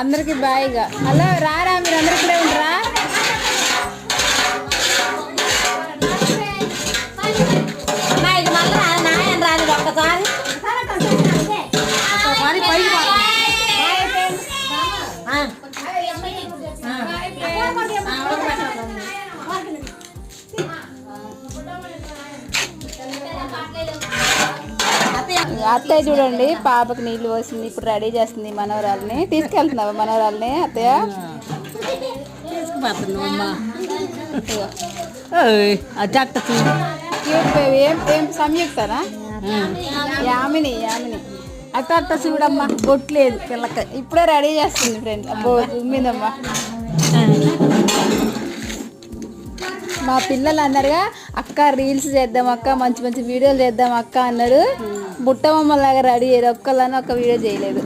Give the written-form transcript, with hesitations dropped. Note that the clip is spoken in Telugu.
అందరికి బాయ్గా. హలో రారా, మీరు అందరు ఇక్కడే ఉండరా? ఇది మళ్ళీ నాయన రాదు ఒక్కసారి. అత్తయ్య చూడండి, పాపకి నీళ్ళు పోసింది, ఇప్పుడు రెడీ చేస్తుంది మనవరాలని. తీసుకెళ్తున్నావా మనవరాలని అత్తయ్య? ఏం సంయుక్తనా? యామిని యామిని అట్ట చూడమ్మా, కొట్టలేదు పిల్లకి. ఇప్పుడే రెడీ చేస్తుంది ఫ్రెండ్స్. అబ్బో ఉమ్మిందమ్మా. మా పిల్లలు అన్నారుగా, అక్క రీల్స్ చేద్దాం అక్క, మంచి మంచి వీడియోలు చేద్దాం అక్క అన్నారు. బుట్టబొమ్మలాగా రెడీ అయ్యారు, ఒక్కళ్ళని ఒక్క వీడియో చేయలేదు.